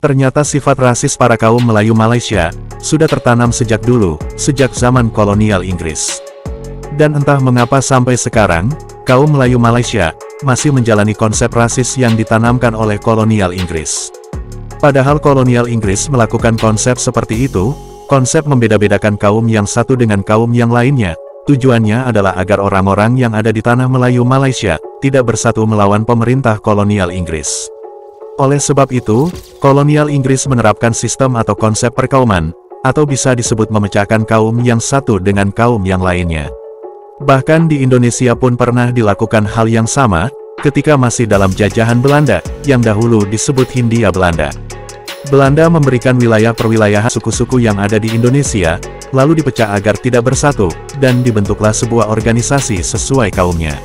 Ternyata sifat rasis para kaum Melayu Malaysia sudah tertanam sejak dulu, sejak zaman kolonial Inggris. Dan entah mengapa sampai sekarang, kaum Melayu Malaysia masih menjalani konsep rasis yang ditanamkan oleh kolonial Inggris. Padahal kolonial Inggris melakukan konsep seperti itu, konsep membeda-bedakan kaum yang satu dengan kaum yang lainnya. Tujuannya adalah agar orang-orang yang ada di tanah Melayu Malaysia tidak bersatu melawan pemerintah kolonial Inggris. Oleh sebab itu, kolonial Inggris menerapkan sistem atau konsep perkauman, atau bisa disebut memecahkan kaum yang satu dengan kaum yang lainnya. Bahkan di Indonesia pun pernah dilakukan hal yang sama, ketika masih dalam jajahan Belanda, yang dahulu disebut Hindia Belanda. Belanda memberikan wilayah perwilayahan suku-suku yang ada di Indonesia, lalu dipecah agar tidak bersatu, dan dibentuklah sebuah organisasi sesuai kaumnya.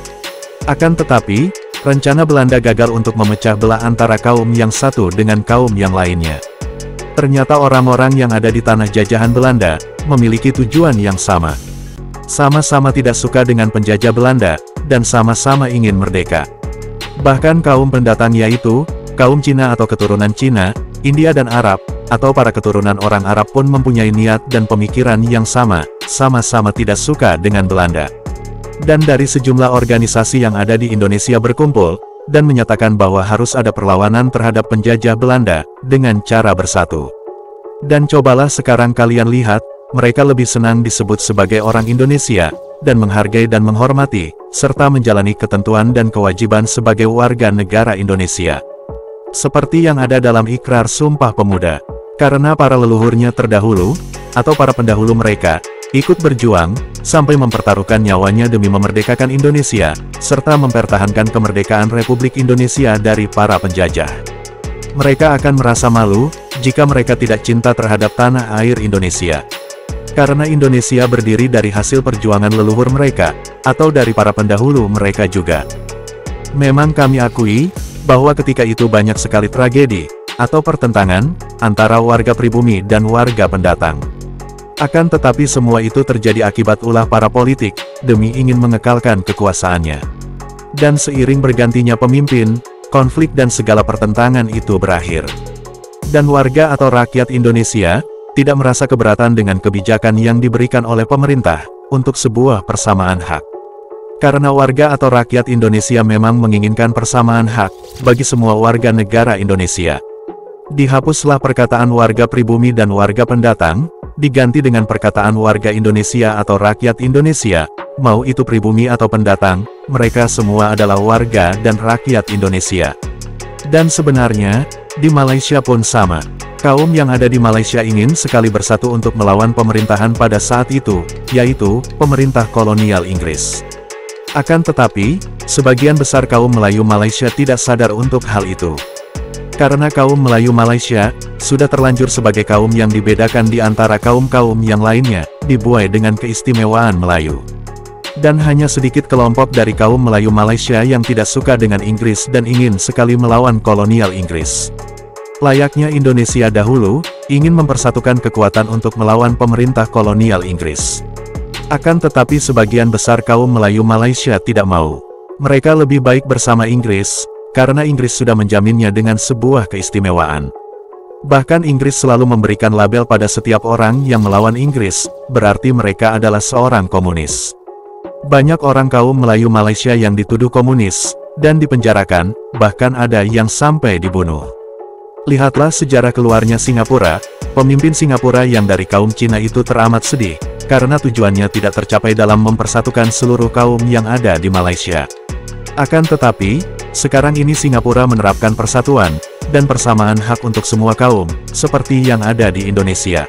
Akan tetapi, rencana Belanda gagal untuk memecah belah antara kaum yang satu dengan kaum yang lainnya. Ternyata orang-orang yang ada di tanah jajahan Belanda memiliki tujuan yang sama. Sama-sama tidak suka dengan penjajah Belanda, dan sama-sama ingin merdeka. Bahkan kaum pendatang yaitu, kaum Cina atau keturunan Cina, India dan Arab, atau para keturunan orang Arab pun mempunyai niat dan pemikiran yang sama, sama-sama tidak suka dengan Belanda. Dan dari sejumlah organisasi yang ada di Indonesia berkumpul, dan menyatakan bahwa harus ada perlawanan terhadap penjajah Belanda, dengan cara bersatu. Dan cobalah sekarang kalian lihat, mereka lebih senang disebut sebagai orang Indonesia, dan menghargai dan menghormati, serta menjalani ketentuan dan kewajiban sebagai warga negara Indonesia. Seperti yang ada dalam Ikrar Sumpah Pemuda, karena para leluhurnya terdahulu, atau para pendahulu mereka, ikut berjuang, sampai mempertaruhkan nyawanya demi memerdekakan Indonesia, serta mempertahankan kemerdekaan Republik Indonesia dari para penjajah. Mereka akan merasa malu, jika mereka tidak cinta terhadap tanah air Indonesia. Karena Indonesia berdiri dari hasil perjuangan leluhur mereka, atau dari para pendahulu mereka juga. Memang kami akui, bahwa ketika itu banyak sekali tragedi, atau pertentangan, antara warga pribumi dan warga pendatang. Akan tetapi semua itu terjadi akibat ulah para politik, demi ingin mengekalkan kekuasaannya. Dan seiring bergantinya pemimpin, konflik dan segala pertentangan itu berakhir. Dan warga atau rakyat Indonesia, tidak merasa keberatan dengan kebijakan yang diberikan oleh pemerintah, untuk sebuah persamaan hak. Karena warga atau rakyat Indonesia memang menginginkan persamaan hak, bagi semua warga negara Indonesia. Dihapuslah perkataan warga pribumi dan warga pendatang, diganti dengan perkataan warga Indonesia atau rakyat Indonesia, mau itu pribumi atau pendatang, mereka semua adalah warga dan rakyat Indonesia. Dan sebenarnya, di Malaysia pun sama. Kaum yang ada di Malaysia ingin sekali bersatu untuk melawan pemerintahan pada saat itu, yaitu, pemerintah kolonial Inggris. Akan tetapi, sebagian besar kaum Melayu Malaysia tidak sadar untuk hal itu. Karena kaum Melayu Malaysia, sudah terlanjur sebagai kaum yang dibedakan di antara kaum-kaum yang lainnya, dibuai dengan keistimewaan Melayu. Dan hanya sedikit kelompok dari kaum Melayu Malaysia yang tidak suka dengan Inggris dan ingin sekali melawan kolonial Inggris. Layaknya Indonesia dahulu, ingin mempersatukan kekuatan untuk melawan pemerintah kolonial Inggris. Akan tetapi sebagian besar kaum Melayu Malaysia tidak mau. Mereka lebih baik bersama Inggris, karena Inggris sudah menjaminnya dengan sebuah keistimewaan. Bahkan Inggris selalu memberikan label pada setiap orang yang melawan Inggris, berarti mereka adalah seorang komunis. Banyak orang kaum Melayu Malaysia yang dituduh komunis, dan dipenjarakan, bahkan ada yang sampai dibunuh. Lihatlah sejarah keluarnya Singapura, pemimpin Singapura yang dari kaum Cina itu teramat sedih, karena tujuannya tidak tercapai dalam mempersatukan seluruh kaum yang ada di Malaysia. Akan tetapi, sekarang ini Singapura menerapkan persatuan, dan persamaan hak untuk semua kaum, seperti yang ada di Indonesia.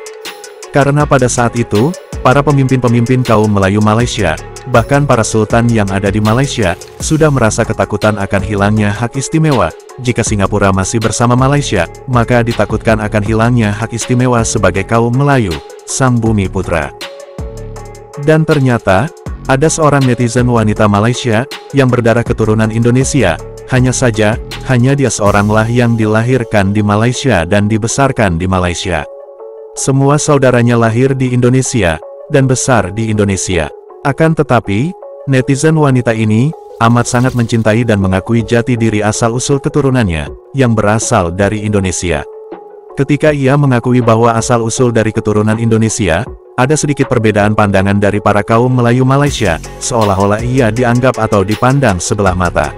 Karena pada saat itu, para pemimpin-pemimpin kaum Melayu Malaysia, bahkan para sultan yang ada di Malaysia, sudah merasa ketakutan akan hilangnya hak istimewa. Jika Singapura masih bersama Malaysia, maka ditakutkan akan hilangnya hak istimewa sebagai kaum Melayu, Sang Bumi Putra. Dan ternyata, ada seorang netizen wanita Malaysia, yang berdarah keturunan Indonesia, hanya saja, hanya dia seoranglah yang dilahirkan di Malaysia dan dibesarkan di Malaysia. Semua saudaranya lahir di Indonesia, dan besar di Indonesia. Akan tetapi, netizen wanita ini, amat sangat mencintai dan mengakui jati diri asal-usul keturunannya, yang berasal dari Indonesia. Ketika ia mengakui bahwa asal-usul dari keturunan Indonesia, ada sedikit perbedaan pandangan dari para kaum Melayu Malaysia, seolah-olah ia dianggap atau dipandang sebelah mata.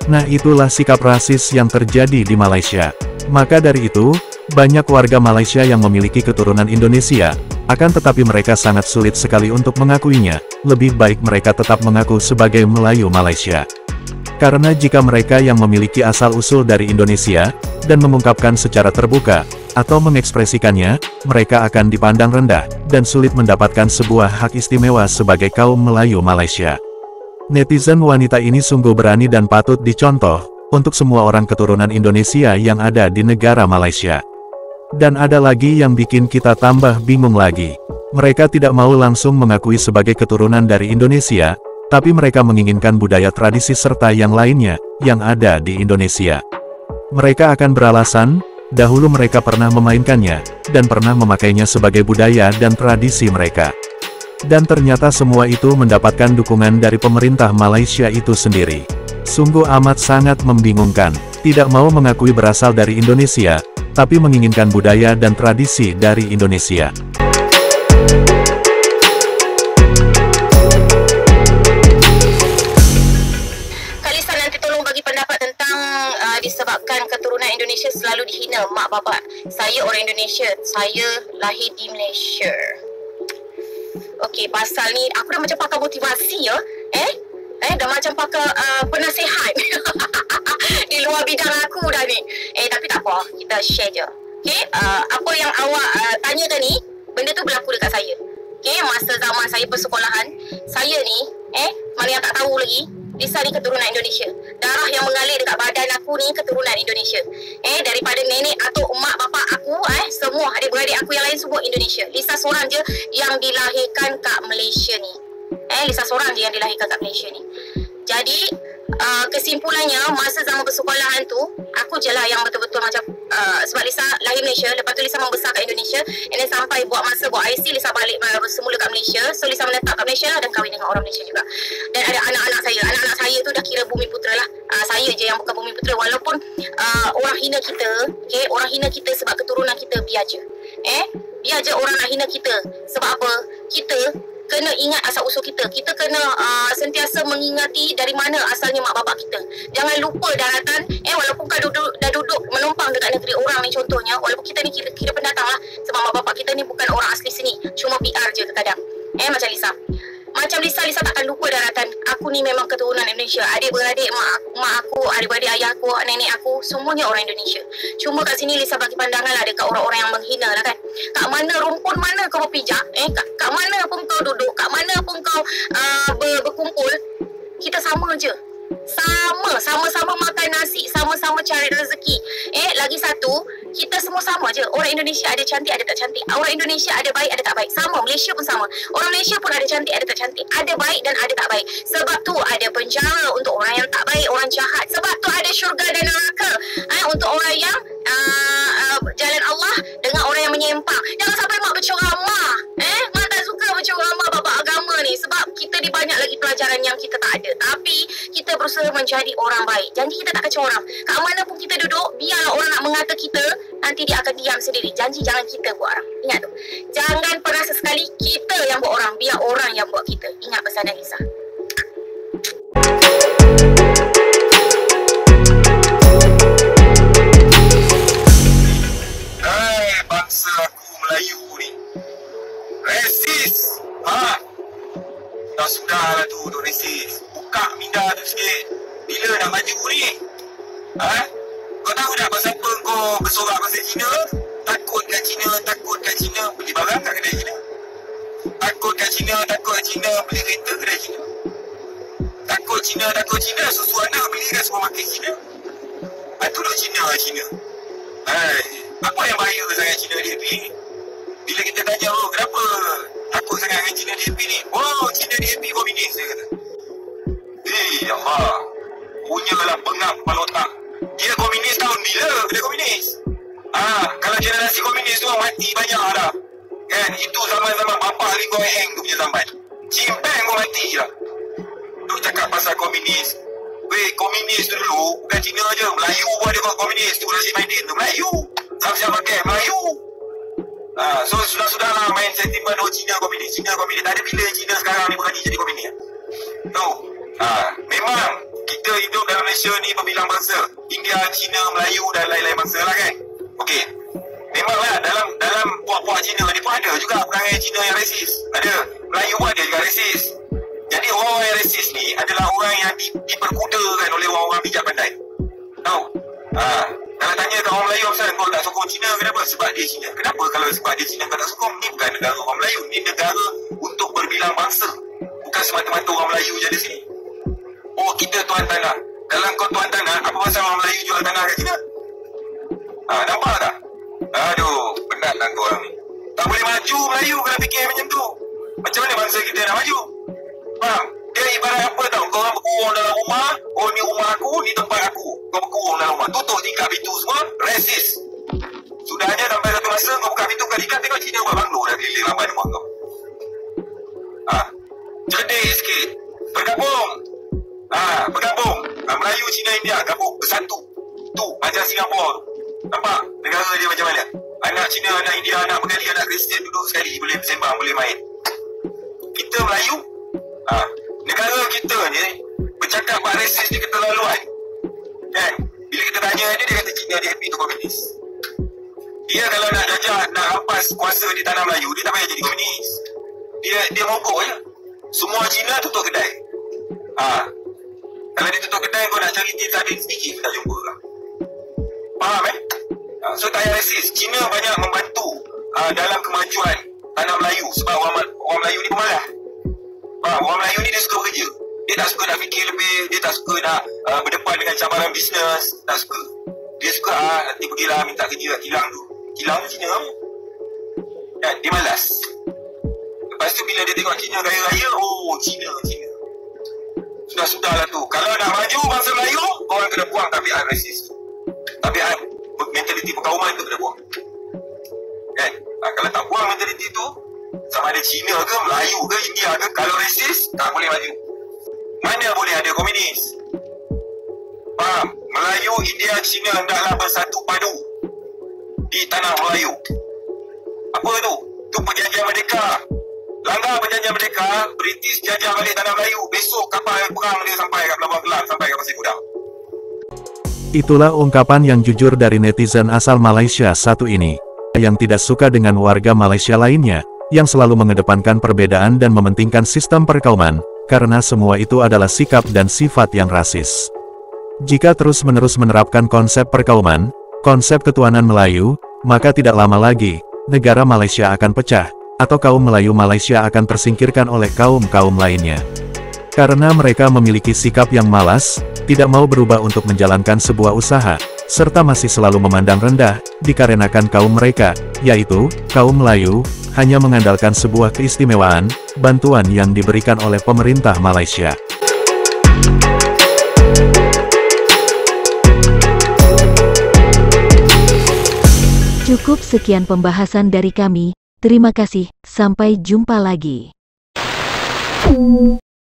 Nah, itulah sikap rasis yang terjadi di Malaysia. Maka dari itu, banyak warga Malaysia yang memiliki keturunan Indonesia, akan tetapi mereka sangat sulit sekali untuk mengakuinya. Lebih baik mereka tetap mengaku sebagai Melayu Malaysia. Karena jika mereka yang memiliki asal-usul dari Indonesia, dan mengungkapkan secara terbuka, atau mengekspresikannya, mereka akan dipandang rendah, dan sulit mendapatkan sebuah hak istimewa sebagai kaum Melayu Malaysia. Netizen wanita ini sungguh berani dan patut dicontoh, untuk semua orang keturunan Indonesia yang ada di negara Malaysia. Dan ada lagi yang bikin kita tambah bingung lagi. Mereka tidak mau langsung mengakui sebagai keturunan dari Indonesia, tapi mereka menginginkan budaya tradisi serta yang lainnya, yang ada di Indonesia. Mereka akan beralasan, dahulu mereka pernah memainkannya, dan pernah memakainya sebagai budaya dan tradisi mereka. Dan ternyata semua itu mendapatkan dukungan dari pemerintah Malaysia itu sendiri. Sungguh amat sangat membingungkan, tidak mau mengakui berasal dari Indonesia, tapi menginginkan budaya dan tradisi dari Indonesia. Disebabkan keturunan Indonesia selalu dihina mak bapak. Saya orang Indonesia, saya lahir di Malaysia. Okey, pasal ni aku dah macam pakar motivasi ya. Dah macam pakar penasihat. Di luar bidang aku dah ni. Tapi tak apa, kita share je. Okey, apa yang awak tanya tadi, benda tu berlaku dekat saya. Okey, masa zaman saya persekolahan, saya ni, mana yang tak tahu lagi, Lisa ni keturunan Indonesia. Darah yang mengalir dekat badan aku ni keturunan Indonesia. Daripada nenek atau emak bapak aku, semua adik-beradik aku yang lain semua Indonesia. Lisa seorang je yang dilahirkan kat Malaysia ni. Lisa seorang je yang dilahirkan kat Malaysia ni. Jadi, kesimpulannya, masa zaman persekolahan tu, aku je lah yang betul-betul macam, sebab Lisa lahir Malaysia, lepas tu Lisa membesar kat Indonesia, and then sampai buat IC, Lisa balik semula kat Malaysia, so Lisa menetap kat Malaysia lah, dan kahwin dengan orang Malaysia juga. Dan ada anak-anak saya tu dah kira bumi putera lah. Saya je yang bukan bumi putera, walaupun orang hina kita, orang hina kita sebab keturunan kita, biar je. Biar je orang nak hina kita. Sebab apa? Kita kena ingat asal-usul kita. Kita kena sentiasa mengingati dari mana asalnya mak bapak kita. Jangan lupa daratan. Walaupun kau dah duduk menumpang dekat negeri orang ni contohnya, walaupun kita ni kira pendatang lah. Sebab mak bapak kita ni bukan orang asli sini. Cuma PR je kadang. Macam Lisa. Macam Lisa takkan lupa daratan. Aku ni memang keturunan Indonesia. Adik-beradik mak aku, adik-beradik ayah aku, nenek aku, semuanya orang Indonesia. Cuma kat sini Lisa bagi pandangan lah dekat orang-orang yang menghina lah kan. Kat mana rumpun mana kau berpijak, kat mana pun kau duduk, kat mana pun kau berkumpul, kita sama je. Sama-sama makan nasi, sama-sama cari rezeki. Lagi satu, kita semua sama je. Orang Indonesia ada cantik, ada tak cantik. Orang Indonesia ada baik, ada tak baik. Sama, Malaysia pun sama. Orang Malaysia pun ada cantik, ada tak cantik. Ada baik dan ada tak baik. Sebab tu ada penjara untuk orang yang tak baik, orang jahat. Sebab tu ada syurga dan neraka untuk orang yang jalan Allah dengan orang yang menyimpang. Jangan sampai mak berceramah. Mak tak suka berceramah bab agama ni. Sebab kita ni banyak lagi pelajaran yang kita tak ada. Tapi kita berusaha menjadi orang baik. Janji kita tak kacau orang. Kat mana pun kita duduk, biarlah orang nak mengata kita, nanti dia akan diam sendiri. Janji jangan kita buat orang. Ingat tu. Jangan pernah sesekali kita yang buat orang, biar orang yang buat kita. Ingat pesanan Lisa. Bangsa aku Melayu ni resis. Dah sudah lah tu resis. Buka minda tu sikit. Bila nak maju ni? Kau tahu tak pasal apa kau bersorak pasal Cina? Takut kat Cina beli barang kat kedai Cina. Takut kat Cina beli kereta kedai Cina. Takut Cina susu anak beli kat supermarket Cina. Itu duk Cina. Apa yang bahaya sangat Cina DAP? Bila kita tanya, kenapa takut sangat dengan Cina DAP ni? Cina DAP komunis, dia kata. Allah, punyalah pengap kepala otak. Dia komunis tahun bila dia komunis? Kalau generasi komunis tu mati banyak dah. Kan, itu zaman-zaman bapa Lee Kuan Yew tu punya zaman. Cimpeng pun mati lah. Tu cakap pasal komunis. Komunis tu dulu bukan Cina je, Melayu pun ada buat komunis tu, Nasib Maidin tu Melayu. Siapa pakai Melayu. So sudah-sudahlah main sentimen Cina komunis. Tak ada bila Cina sekarang ni berani jadi komunis. Memang kita hidup dalam Malaysia ni berbilang bangsa. India, Cina, Melayu dan lain-lain bangsa lah kan. Okey. Memanglah dalam puak-puak Cina ni pun ada juga perangai Cina yang resis. Ada. Melayu pun ada juga resis. Jadi orang-orang yang resis ni adalah orang yang diperkudakan oleh orang-orang bijak pandai. Tahu? Kalau tanya kat orang Melayu, Afsan, kau tak sokong Cina, kenapa? Sebab dia Cina. Kenapa kalau sebab dia Cina kau tak sokong? Ni bukan negara orang Melayu. Ni negara untuk berbilang bangsa. Bukan semata-mata orang Melayu je ada sini. Oh, kita tuan tanah. Kalau kau tuan tanah, apa pasal orang Melayu jual tanah kat Cina? Nampak tak? Aduh, penatlah kau orang ni. Tak boleh maju Melayu kalau fikir macam tu. Macam mana bangsa kita nak maju? Faham? Dia ibarat apa tau? Kau orang berkurung dalam rumah. Oh, ni rumah aku, ni tempat aku. Kau berkurung dalam rumah. Tutup tingkap pintu semua. Resis. Sudahnya sampai satu masa kau buka pintu kali tingkap, tengok Cina buat banglo dah keliling lambat rumah kau. Cerdik sikit. Bergabung. Bergabung. Melayu, Cina, India gabung bersatu. Tu macam Singapura. Nampak negara dia macam mana? Anak Cina, anak India, anak Bengali, anak Kristian duduk sekali, boleh bersembang, boleh main. Kita Melayu, negara kita ni bercakap buat resis ni keterlaluan. Kan? Bila kita tanya dia kata Cina dia happy tu komunis. Dia kalau nak jajah, nak rampas kuasa di tanah Melayu, dia tak payah jadi komunis. Dia mogok je. Semua Cina tutup kedai. Kalau dia tutup kedai, kau nak cari tin sardin sedikit, tak jumpa lah. Faham So tak payah resis. Cina banyak membantu dalam kemajuan tanah Melayu. Sebab orang Melayu ni pemalas. Orang Melayu ni dia suka bekerja. Dia tak suka nak fikir lebih. Dia tak suka nak berdepan dengan cabaran bisnes. Tak suka. Dia suka nanti pergilah minta kerja kat kilang tu. Kilang tu Cina kan? Dia malas. Lepas tu bila dia tengok Cina raya-raya, oh Cina. Sudah-sudahlah tu. Kalau nak maju bangsa Melayu, orang kena buang tabiat resis. Tabiat mentaliti perkauman tu kena buang. Kan? Kalau tak buang mentaliti tu, sama ada Cina ke, Melayu ke, India ke, kalau resis, tak boleh maju. Mana boleh ada komunis? Faham? Melayu, India, Cina hendaklah bersatu padu di tanah Melayu. Apa tu? Tu perjanjian merdeka. Langgar perjanjian merdeka, British jajah balik tanah Melayu. Besok kapal perang dia sampai kat Pelabuhan Kelang, sampai kat Pasir Gudang. Itulah ungkapan yang jujur dari netizen asal Malaysia satu ini, yang tidak suka dengan warga Malaysia lainnya, yang selalu mengedepankan perbedaan dan mementingkan sistem perkauman, karena semua itu adalah sikap dan sifat yang rasis. Jika terus-menerus menerapkan konsep perkauman, konsep ketuhanan Melayu, maka tidak lama lagi, negara Malaysia akan pecah, atau kaum Melayu Malaysia akan tersingkirkan oleh kaum-kaum lainnya. Karena mereka memiliki sikap yang malas, tidak mau berubah untuk menjalankan sebuah usaha, serta masih selalu memandang rendah, dikarenakan kaum mereka, yaitu, kaum Melayu, hanya mengandalkan sebuah keistimewaan, bantuan yang diberikan oleh pemerintah Malaysia. Cukup sekian pembahasan dari kami, terima kasih, sampai jumpa lagi.